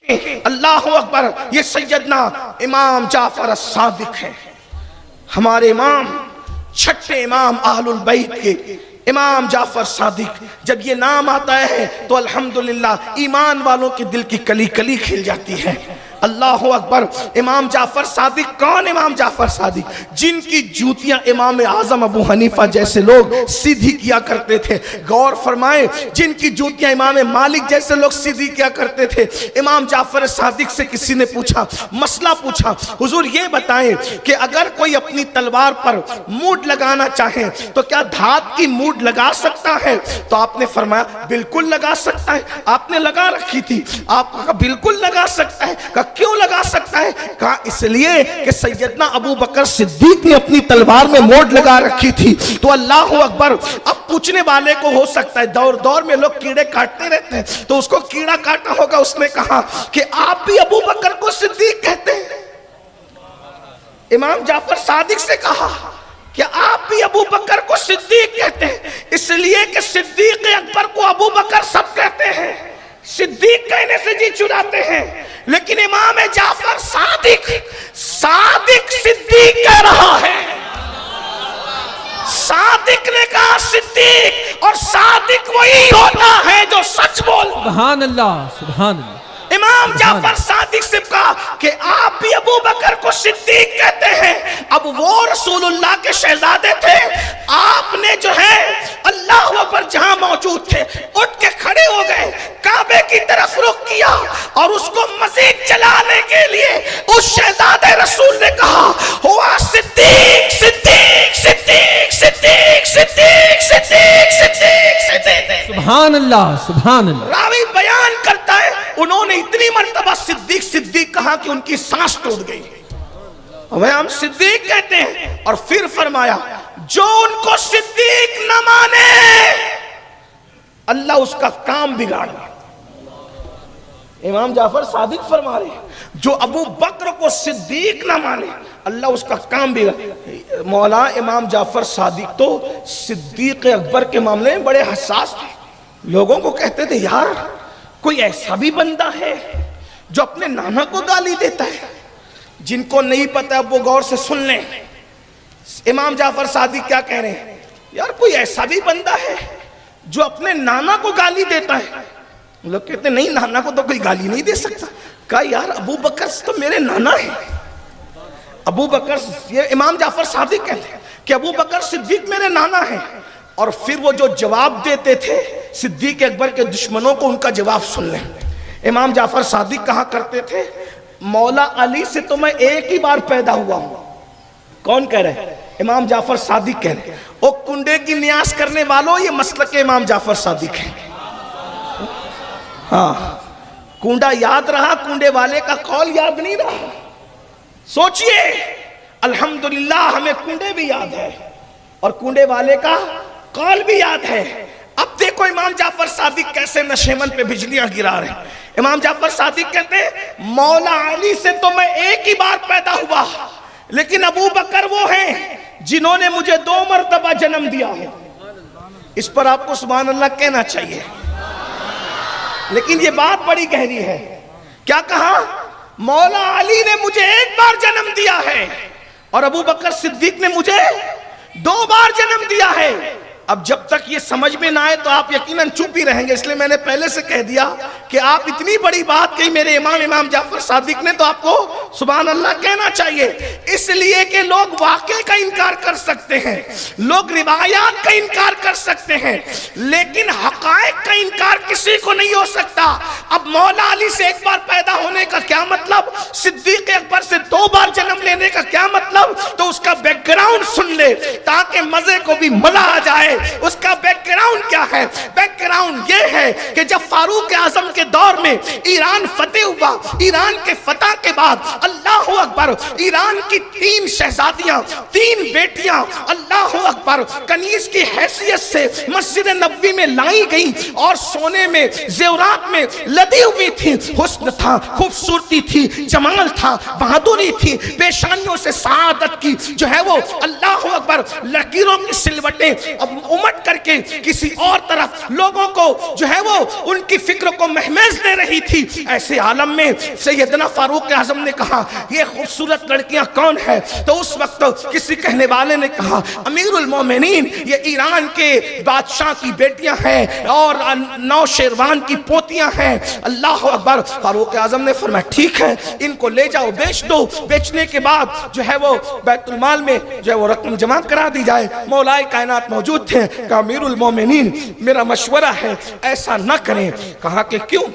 اللہ اکبر، یہ سیدنا امام جعفر الصادق ہے، ہمارے امام، چھٹے امام اہل البیت کے امام جعفر صادق۔ جب یہ نام آتا ہے تو الحمدللہ ایمان والوں کے دل کی کلی کلی کھل جاتی ہے۔ اللہ اکبر۔ امام جعفر صادق کون؟ امام جعفر صادق جن کی جوتیاں امام اعظم ابو حنیفہ جیسے لوگ سیدھی کیا کرتے تھے، غور فرمائیں، جن کی جوتیاں امام مالک جیسے لوگ سیدھی کیا کرتے تھے۔ امام جعفر صادق سے کسی نے پوچھا، مسئلہ پوچھا، حضور یہ بتائیں کہ اگر کوئی اپنی تلوار پر موڈ لگانا چاہے تو کیا دھات کی موڈ لگا سکتا ہے؟ تو آپ نے فرمایا بالکل لگا سکتا ہے۔ آپ نے لگا رکھی تھی، آپ کہا بالکل لگا سکتا ہے۔ کہا کیوں لگا سکتا ہے؟ کہا اس لیے کہ سیدنا ابو بکر صدیق نے اپنی تلوار میں موڈ لگا رکھی تھی۔ تو اللہ اکبر۔ اب پوچھنے والے کو ہو سکتا ہے دور دور میں لوگ کیڑے کاٹتے رہتے ہیں تو اس کو کیڑا کاٹا ہوگا، اس نے کہا کہ آپ بھی ابو بکر کو صدیق کہتے ہیں؟ امام جعفر صادق سے کہا کہ آپ بھی ابو بکر کو صدیق کہتے ہیں، اس لیے کہ صدیق اکبر کو ابو بکر سب کہتے ہیں، صدیق کہنے سے جی چراتے ہیں، لیکن امام جعفر صادق صدیق کہہ رہا ہے۔ صادق نے کہا صدیق، اور صادق وہی ہوتا ہے جو سچ بول۔ سبحان اللہ، سبحان اللہ۔ امام جعفر صادق سے کہا کہ آپ بھی ابو بکر کو صدیق کہتے ہیں۔ اب وہ رسول اللہ کے شہزادے تھے، آپ نے جو ہے اللہ اکبر جہاں موجود تھے اٹھ کے کھڑے ہو گئے، کعبے کی طرف رخ کیا، اور اس کو مزید چلانے کے لیے اس شہزادے رسول نے کہا ہوا صدیق صدیق صدیق صدیق صدیق صدیق صدیق صدیق۔ سبحان اللہ، سبحان اللہ۔ راوی بیان کرتا ہے انہوں نے اتنی مرتبہ صدیق صدیق کہا کہ ان کی سانس ٹوٹ گئی، وہ ہم صدیق کہتے ہیں۔ اور پھر فرمایا جو ان کو صدیق نہ مانے اللہ اس کا کام بگاڑا۔ امام جعفر صادق فرما رہے ہیں جو ابو بکر کو صدیق نہ مانے اللہ اس کا کام بگاڑا۔ مولا امام جعفر صادق تو صدیق اکبر کے معاملے میں بڑے حساس تھے، لوگوں کو کہتے تھے یار کوئی ایسا بھی بندہ ہے جو اپنے نانا کو گالی دیتا ہے۔ جن کو نہیں پتا وہ غور سے سن لیں، امام جعفر صادق کیا کہہ رہے ہیں؟ یار کوئی ایسا بھی بندہ ہے جو اپنے نانا کو گالی دیتا ہے۔ لوگ کہتے ہیں نہیں، نانا کو تو کوئی گالی نہیں دے سکتا۔ کہا یار ابو بکر تو میرے نانا ہے، ابو بکر، یہ امام جعفر صادق کہتے ہیں کہ ابو بکر صدیق میرے نانا ہے۔ اور پھر وہ جو جواب دیتے تھے صدیق اکبر کے دشمنوں کو، ان کا جواب سن لیں۔ امام جعفر صادق کہا کرتے تھے مولا علی سے تو میں ایک ہی بار پیدا ہوا ہوں۔ کون کہہ رہے ہیں؟ امام جعفر صادق کہہ رہے ہیں۔ وہ کنڈے کی نیاز کرنے والوں، یہ مسلک امام جعفر صادق ہے۔ ہاں، کنڈا یاد رہا، کنڈے والے کا قول یاد نہیں رہا۔ سوچئے الحمدللہ ہمیں کنڈے بھی یاد ہے اور کنڈے والے کا قول بھی یاد ہے۔ اب دیکھو امام جعفر صادق کیسے نشیمن پہ بجلیاں گرا رہے ہیں۔ امام جعفر صادق کہتے ہیں مولا علی سے تو میں ایک ہی بار پیدا ہوا، لیکن ابو بکر وہ ہیں جنہوں نے مجھے 2 مرتبہ جنم دیا ہے۔ اس پر آپ کو سبحان اللہ کہنا چاہیے، لیکن یہ بات بڑی گہری ہے۔ کیا کہا؟ مولا علی نے مجھے 1 بار جنم دیا ہے اور ابو بکر صدیق نے مجھے 2 بار جنم دیا ہے۔ اب جب تک یہ سمجھ میں نہ آئے تو آپ یقیناً چپ ہی رہیں گے، اس لیے میں نے پہلے سے کہہ دیا کہ آپ اتنی بڑی بات کہی میرے امام جعفر صادق نے، تو آپ کو سبحان اللہ کہنا چاہیے۔ اس لیے کہ لوگ واقعے کا انکار کر سکتے ہیں، لوگ روایات کا انکار کر سکتے ہیں، لیکن حقائق کا انکار کسی کو نہیں ہو سکتا۔ اب مولا علی سے 1 بار پیدا ہونے کا کیا مطلب؟ صدیق اکبر سے 2 بار جنم لینے کا کیا مطلب؟ تو اس کا بیک گراؤنڈ سن لے تاکہ مزے کو بھی مزہ آ جائے۔ اس کا بیک گراؤنڈ کیا ہے؟ بیک گراؤنڈ یہ ہے کہ جب فاروق اعظم کے دور میں ایران فتح ہوا، ایران کے فتح کے بعد اللہ اکبر، ایران کی 3 شہزادیاں، 3 بیٹیاں اللہ اکبر کنیز کی حیثیت سے مسجد نبوی میں لائی گئیں اور سونے میں زیورات میں لدی ہوئی تھی۔ حسن تھا، خوبصورتی تھی، جمال تھا، بہادری تھی، پیشانیوں سے سعادت کی جو ہے وہ اللہ اکبر لکیروں کی سلوٹیں امٹ کر کے کسی اور طرف لوگوں کو جو ہے وہ ان کی فکر کو مہمیز دے رہی تھی۔ ایسے حالات عالم میں سیدنا فاروق اعظم نے کہا یہ خوبصورت لڑکیاں کون ہیں؟ تو اس وقت کسی کہنے والے نے کہا امیر المومنین یہ ایران کے بادشاہ کی بیٹیاں ہیں اور نو شیروان کی پوتیاں ہیں۔ اللہ اکبر۔ فاروق اعظم نے فرمایا ٹھیک ہے ان کو لے جاؤ بیچ دو، بیچنے کے بعد جو ہے وہ بیت المال میں جو ہے وہ رقم جمع کرا دی جائے۔ مولائے کائنات موجود تھے، کہا امیر المومنین میرا مشورہ ہے ایسا نہ کریں۔ کہا کہ کیوں؟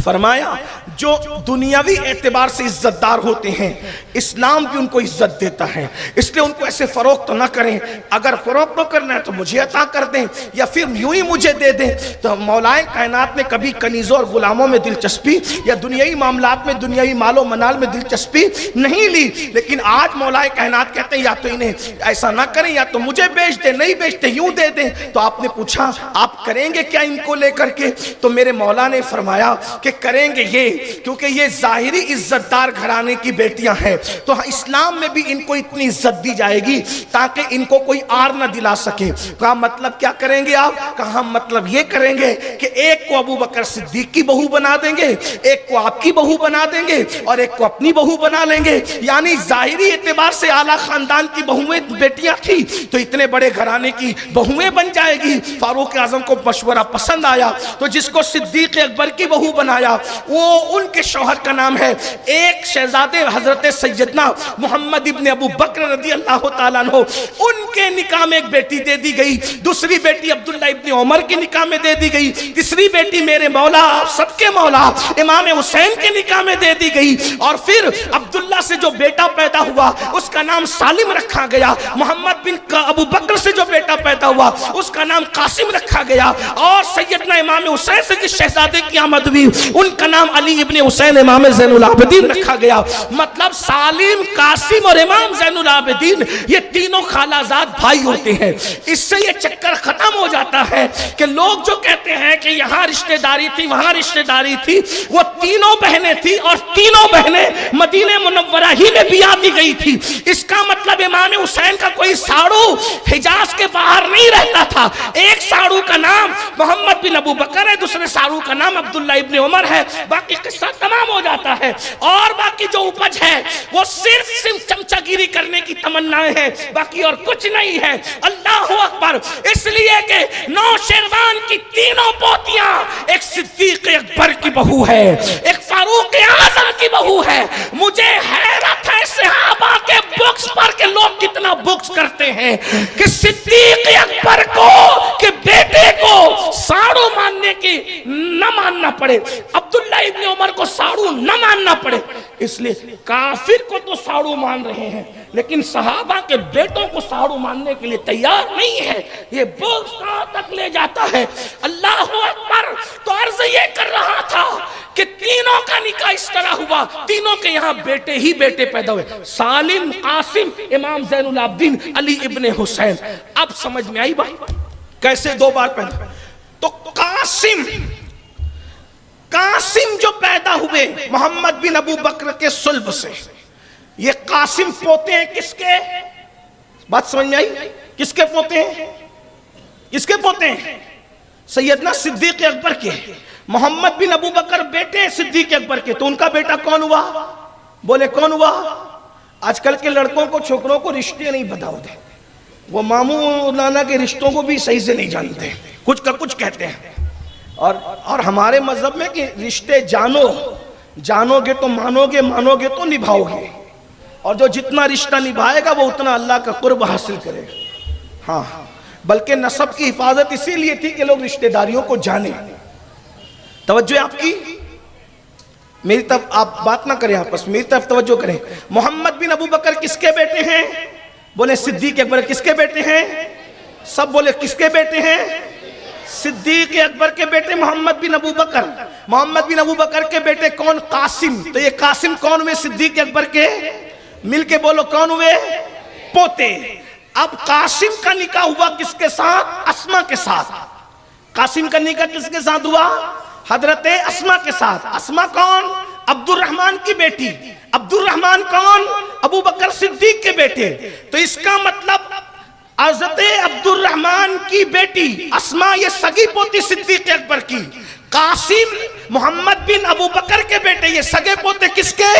فرمایا جو دنیاوی اعتبار سے عزت دار ہوتے ہیں اسلام بھی ان کو عزت دیتا ہے، اس لیے ان کو ایسے فروخت نہ کریں۔ اگر فروخت نہ کرنا ہے تو مجھے عطا کر دیں یا پھر یوں ہی مجھے دے دیں۔ تو مولائے کائنات نے کبھی کنیزوں اور غلاموں میں دلچسپی یا دنیاوی معاملات میں دنیاوی مال و منال میں دلچسپی نہیں لی، لیکن آج مولائے کائنات کہتے ہیں یا تو انہیں ایسا نہ کریں یا تو مجھے بیچ دیں، نہیں بیچتے یوں دے دیں۔ تو آپ نے پوچھا آپ کریں گے کیا ان کو لے کر کے؟ تو میرے مولا نے فرمایا کہ کریں گے یہ، کیونکہ یہ ظاہری عزت دار گھرانے کی بیٹیاں ہیں تو اسلام میں بھی ان کو اتنی عزت دی جائے گی تاکہ ان کو کوئی آر نہ دلا سکے۔ کہا مطلب کیا کریں گے آپ؟ کہا مطلب یہ کریں گے کہ ایک کو ابو بکر صدیق کی بہو بنا دیں گے، ایک کو آپ کی بہو بنا دیں گے اور ایک کو اپنی بہو بنا لیں گے۔ یعنی ظاہری اعتبار سے اعلیٰ خاندان کی بہویں بیٹیاں تھی تو اتنے بڑے گھرانے کی بہویں بن جائے گی۔ فاروق اعظم کو مشورہ پسند آیا تو جس کو صدیق اکبر کی بہو بنایا وہ ان کے شوہر کا نام ہے ایک شہزادے حضرت سیدنا محمد ابن ابو بکر رضی اللہ تعالیٰ عنہ، ان کے نکاح میں ایک بیٹی دے دی گئی، دوسری بیٹی عبداللہ ابن عمر کے نکاح میں دے دی گئی، تیسری بیٹی میرے مولا سب کے مولا امام حسین کے نکاح میں دے دی گئی، اور پھر عبداللہ سے جو بیٹا پیدا ہوا اس کا نام سالم رکھا گیا، محمد بن ابو بکر سے جو بیٹا پیدا ہوا اس کا نام قاسم رکھا گیا، اور سیدنا امام حسین سے جس شہزادے کی آمد ہوئی ان کا نام علی ابن حسین امام زین العابدین رکھا گیا۔ مطلب سالم، قاسم اور امام زین العابدین یہ تینوں خالہ زاد بھائی ہوتے ہیں۔ اس سے یہ چکر ختم ہو جاتا ہے کہ لوگ جو کہتے ہیں کہ یہاں رشتہ داری تھی وہاں رشتہ داری تھی، وہ تینوں بہنیں تھی اور تینوں بہنیں مدینہ منورہ ہی میں بیاہ دی گئی تھی۔ اس کا مطلب امام حسین کا کوئی ساڑو حجاز کے باہر نہیں رہتا تھا۔ ایک ساڑو کا نام محمد بن ابو بکر ہے، دوسرے ساڑو کا نام عبداللہ ابن عمر ہے، باقی قصہ تمام ہو جاتا ہے، اور باقی جو اپج ہے وہ صرف چمچہ گیری کرنے کی تمنائیں ہیں، باقی اور کچھ نہیں ہے۔ اللہ اکبر۔ اس لیے کہ نو شیروان کی تینوں پوتیاں ایک صدیق اکبر کی بہو ہے، ایک فاروق اعظم کی بہو ہے۔ مجھے حیرت ہے صحابہ کے بکس پر کہ لوگ کتنا بکس کرتے ہیں کہ صدیق اکبر کو کہ بیٹے کو ساڑو ماننے کی نہ ماننا پڑے، عبداللہ ابن عمر کو ساڑو نہ ماننا پڑے۔ اس لیے کافر کو تو ساڑو مان رہے ہیں لیکن صحابہ کے بیٹوں کو ساڑو ماننے کے لیے تیار نہیں ہے۔ یہ بغض کہاں تک لے جاتا ہے؟ اللہ اکبر۔ تو عرض یہ کر رہا تھا کہ تینوں کا نکاح اس طرح ہوا، تینوں کے یہاں بیٹے ہی بیٹے پیدا ہوئے، سالم، قاسم، امام زین العابدین، علی ابن حسین۔ اب سمجھ میں آئی بات کیسے دو بار پیدا؟ تو قاسم جو پیدا ہوئے محمد بن ابو بکر کے صلب سے، یہ قاسم پوتے ہیں کس کے؟ بات سمجھ میں آئی؟ کس کے پوتے ہیں؟ کس کے پوتے ہیں؟ سیدنا صدیق اکبر کے۔ محمد بن ابو بکر بیٹے ہیں صدیق اکبر کے، تو ان کا بیٹا کون ہوا؟ بولے کون ہوا؟ آج کل کے لڑکوں کو چھوکروں کو رشتے نہیں بتا ہوتے، وہ ماموں نانا کے رشتوں کو بھی صحیح سے نہیں جانتے، کچھ کا کچھ کہتے ہیں۔ اور ہمارے مذہب میں کہ رشتے جانو گے تو مانو گے تو نبھاؤ گے، اور جو جتنا رشتہ نبھائے گا وہ اتنا اللہ کا قرب حاصل کرے گا۔ ہاں، بلکہ نسب کی حفاظت اسی لیے تھی کہ لوگ رشتہ داریوں کو جانیں۔ توجہ آپ کی، میری طرف آپ بات نہ کریں، آپس میری طرف توجہ کریں۔ محمد بن ابو بکر کس کے بیٹے ہیں؟ بولے صدیق اکبر کس کے بیٹے ہیں؟ سب بولے کس کے بیٹے ہیں؟ صدیق اکبر کے بیٹے محمد بن ابو بکر۔ محمد بن ابو بکر کے بیٹے کون؟ قاسم۔ تو یہ قاسم کون ہوئے؟ صدیق اکبر کے، مل کے بولو کون ہوئے؟ پوتے۔ اب قاسم کا نکاح ہوا کس کے ساتھ؟ اسما کے ساتھ۔ قاسم کا نکاح کس کے ساتھ ہوا؟ حضرت اسما کے ساتھ۔ اسما کون؟ عبد الرحمن کی بیٹی۔ عبد الرحمن کون؟ ابو بکر صدیق کے بیٹے۔ تو اس کا مطلب حضرت عبد الرحمن کی بیٹی اسما یہ سگی پوتی صدیق اکبر کی، قاسم محمد بن ابو بکر کے بیٹے، یہ سگے پوتے کس کے؟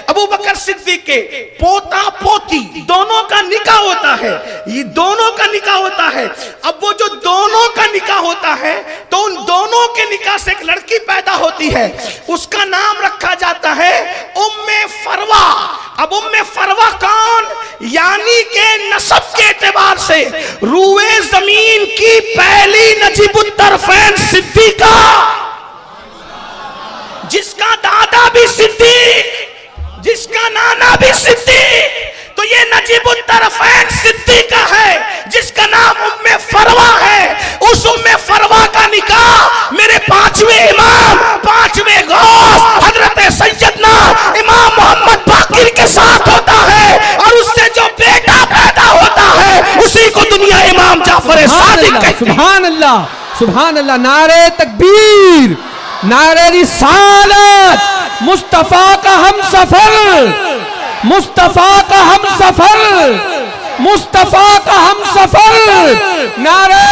ابو بکر صدیق کے۔ پوتا پوتی دونوں کا نکاح ہوتا ہے، یہ دونوں کا نکاح ہوتا ہے۔ اب وہ جو دونوں کا نکاح ہوتا ہے تو ان دونوں کے نکاح سے ایک لڑکی پیدا ہوتی ہے، اس کا نام رکھا جاتا ہے ام فروا۔ اب ام فروا کون؟ یعنی کہ نسب کے اعتبار سے روئے زمین کی پہلی نجیب الطرفین صدیقہ، جس کا دادا بھی صدیق، جس کا نانا بھی صدیق، تو یہ نجیب الطرفین صدیقہ ہے جس کا نام ام فروا ہے۔ اس ام فروا کا نکاح میرے پانچویں امام، پانچویں غوث حضرت سیدنا امام محمد باقر کے ساتھ ہوتا ہے، اور اس سے جو بیٹا پیدا ہوتا ہے اسی کو دنیا امام جعفر صادق کہتی ہے۔ سبحان اللہ، سبحان اللہ، نعرہ تکبیر، نعرہ رسالت، مصطفیٰ کا ہم سفر، مصطفیٰ کا ہم سفر، مصطفیٰ کا ہم سفر، نعرہ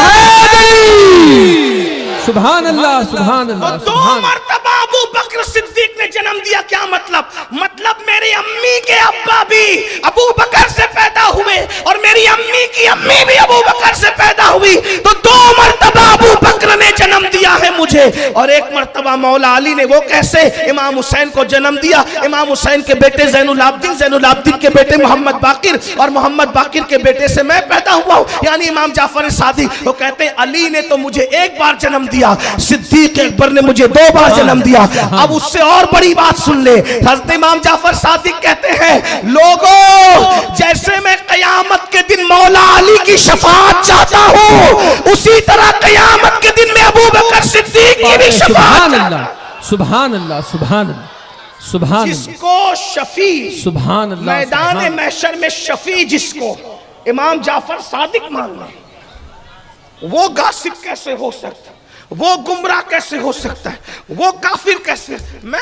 حیدری۔ سبحان اللہ، سبحان اللہ، دو سبحان اللہ۔ مرتبہ ابو بکر صدیق نے جنم دیا، کیا مطلب؟ مطلب میری امی کے ابا بھی ابو بکر سے پیدا ہوئے اور میری امی کی امی بھی ابو بکر سے پیدا ہوئی، تو دو مرتبہ ابو بکر نے جنم دیا ہے مجھے، اور ایک مرتبہ مولا علی نے، وہ کیسے؟ امام حسین کو جنم دیا، امام حسین کے بیٹے زین العابدین، زین العابدین کے بیٹے محمد باقر، اور محمد باقر کے بیٹے سے میں پیدا ہوا ہوں، یعنی امام جعفر صادق۔ وہ کہتے ہیں علی نے تو مجھے ایک بار جنم دیا، صدیق اکبر نے مجھے دو بار جنم دیا۔ اب اس سے اور بڑی بات سن لے، حضرت امام جعفر صادق کہتے ہیں لوگوں، جیسے میں قیامت کے دن مولا علی کی شفاعت چاہتا ہوں، اسی طرح قیامت کے دن میں ابو بکر صدیق کی بھی شفاعت سبحان چاہتا اللہ، سبحان اللہ، سبحان اللہ، سبحان جس اللہ، کو شفیع، سبحان اللہ، میدان محشر میں شفیع جس کو امام جعفر صادق مان لیں، وہ غاصب کیسے ہو سکتا ہے؟ وہ گمراہ کیسے ہو سکتا ہے؟ وہ کافر کیسے؟ میں